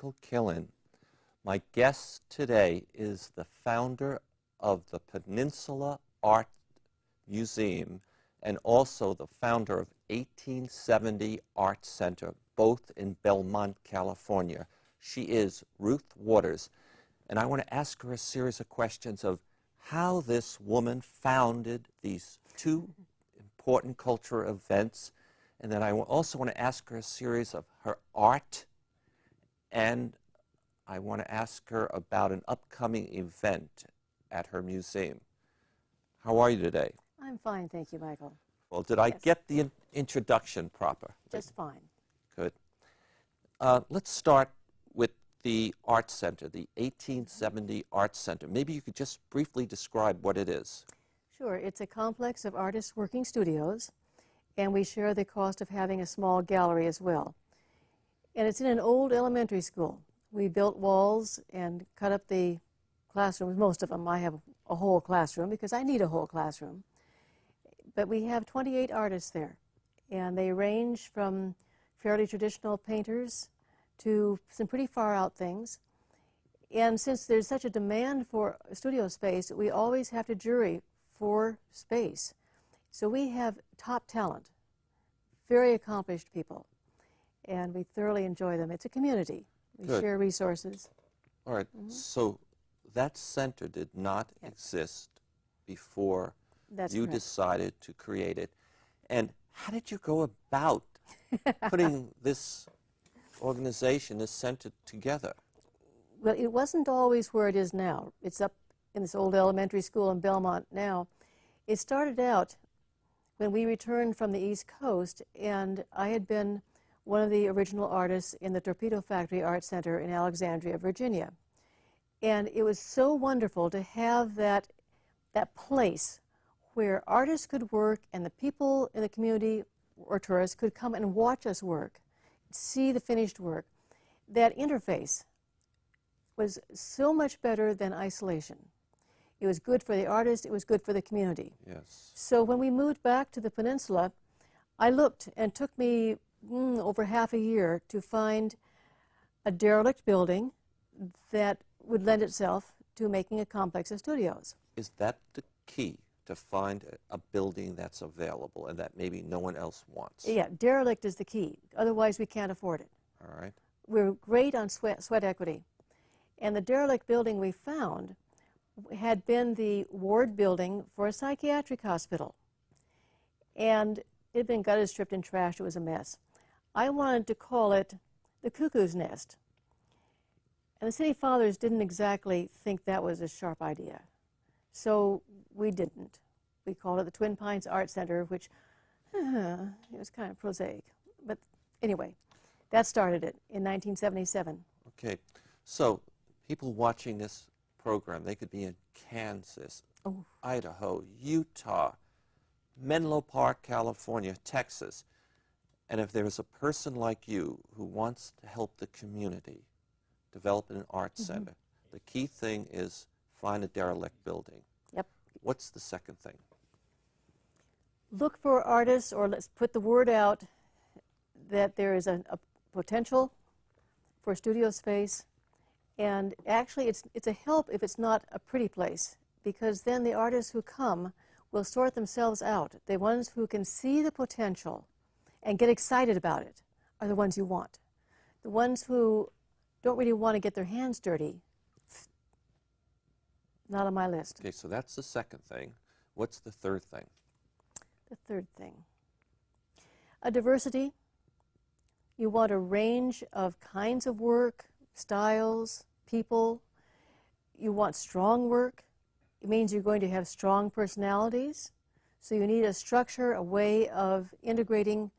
Michael Killen. My guest today is the founder of the Peninsula Art Museum and also the founder of 1870 Art Center, both in Belmont, California. She is Ruth Waters, and I want to ask her a series of questions of how this woman founded these two important cultural events, and then I also want to ask her a series of her art, and I want to ask her about an upcoming event at her museum. How are you today? I'm fine, thank you, Michael. Well, did I get the introduction proper? Just fine. Good. Let's start with the Art Center, the 1870 Art Center. Maybe you could just briefly describe what it is. Sure. It's a complex of artists' working studios, and we share the cost of having a small gallery as well. And it's in an old elementary school. We built walls and cut up the classrooms, most of them. I have a whole classroom because I need a whole classroom. But we have 28 artists there, and they range from fairly traditional painters to some pretty far out things. And since there's such a demand for studio space, we always have to jury for space. So we have top talent, very accomplished people, and we thoroughly enjoy them. It's a community. We share resources. All right. So that center did not exist before you decided to create it. And how did you go about putting this organization, this center together? Well, it wasn't always where it is now. It's up in this old elementary school in Belmont now. It started out when we returned from the East Coast, and I had been one of the original artists in the Torpedo Factory Art Center in Alexandria, Virginia. And it was so wonderful to have that place where artists could work and the people in the community or tourists could come and watch us work, see the finished work. That interface was so much better than isolation. It was good for the artist, it was good for the community. Yes. So when we moved back to the peninsula, I looked, and it took me over half a year to find a derelict building that would lend itself to making a complex of studios. Is that the key, to find a building that's available and that maybe no one else wants? Yeah, derelict is the key. Otherwise, we can't afford it. All right. We're great on sweat equity. And the derelict building we found had been the ward building for a psychiatric hospital. And it had been gutted, stripped, and trashed. It was a mess. I wanted to call it the Cuckoo's Nest. And the city fathers didn't exactly think that was a sharp idea. So we didn't. We called it the Twin Pines Art Center, which it was kind of prosaic. But anyway, that started it in 1977. Okay. So people watching this program, they could be in Kansas, Idaho, Utah, Menlo Park, California, Texas. And if there's a person like you who wants to help the community develop an art center, the key thing is find a derelict building. Yep. What's the second thing? Look for artists, or let's put the word out that there is a potential for studio space. And actually, it's a help if it's not a pretty place, because then the artists who come will sort themselves out. The ones who can see the potential and get excited about it are the ones you want. The ones who don't really want to get their hands dirty, not on my list. Okay, so that's the second thing. What's the third thing? The third thing. A diversity. You want a range of kinds of work, styles, people. You want strong work. It means you're going to have strong personalities. So you need a structure, a way of integrating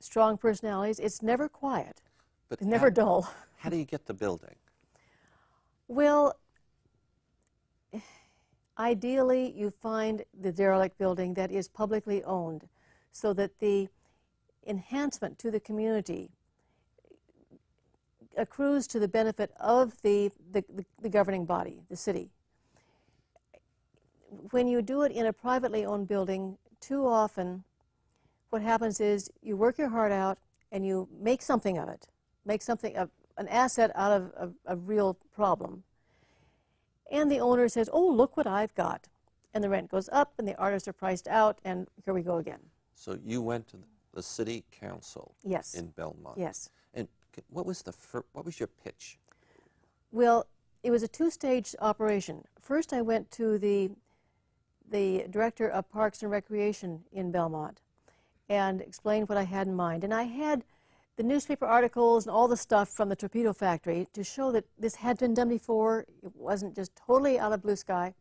strong personalities. It's never quiet. It's never dull. How do you get the building? Well, ideally, you find the derelict building that is publicly owned so that the enhancement to the community accrues to the benefit of the governing body, the city. When you do it in a privately owned building, too often what happens is you work your heart out and you make something of it, make something, an asset out of a real problem. And the owner says, oh, look what I've got. And the rent goes up, and the artists are priced out, and here we go again. So you went to the city council Yes. in Belmont. Yes. And what was your pitch? Well, it was a two-stage operation. First, I went to the director of Parks and Recreation in Belmont and explained what I had in mind. And I had the newspaper articles and all the stuff from the torpedo factory to show that this had been done before. It wasn't just totally out of blue sky.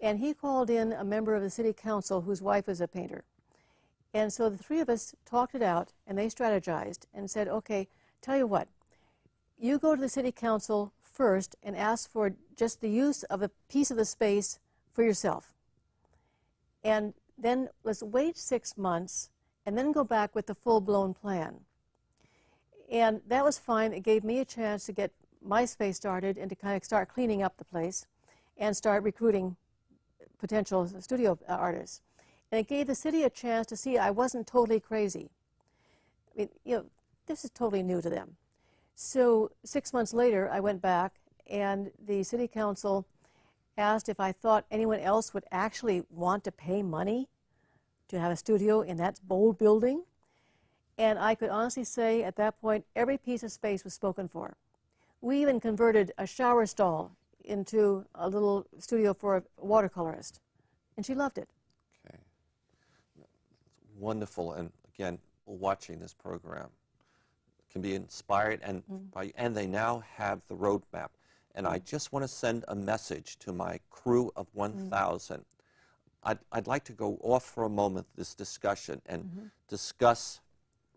And he called in a member of the city council whose wife was a painter. And so the three of us talked it out, and they strategized and said, okay, tell you what, you go to the city council first and ask for just the use of a piece of the space for yourself. And then let's wait 6 months and then go back with the full-blown plan. And that was fine. It gave me a chance to get my space started and to kind of start cleaning up the place and start recruiting potential studio artists. And it gave the city a chance to see I wasn't totally crazy. I mean, you know, this is totally new to them. So 6 months later, I went back, and the city council asked if I thought anyone else would actually want to pay money to have a studio in that bold building. And I could honestly say at that point, every piece of space was spoken for. We even converted a shower stall into a little studio for a watercolorist, and she loved it. Okay. It's wonderful, and again, watching this program can be inspired, and and they now have the roadmap. And I just want to send a message to my crew of 1,000. I'd like to go off for a moment this discussion and discuss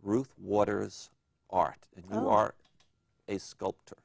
Ruth Waters' art, and you are a sculptor.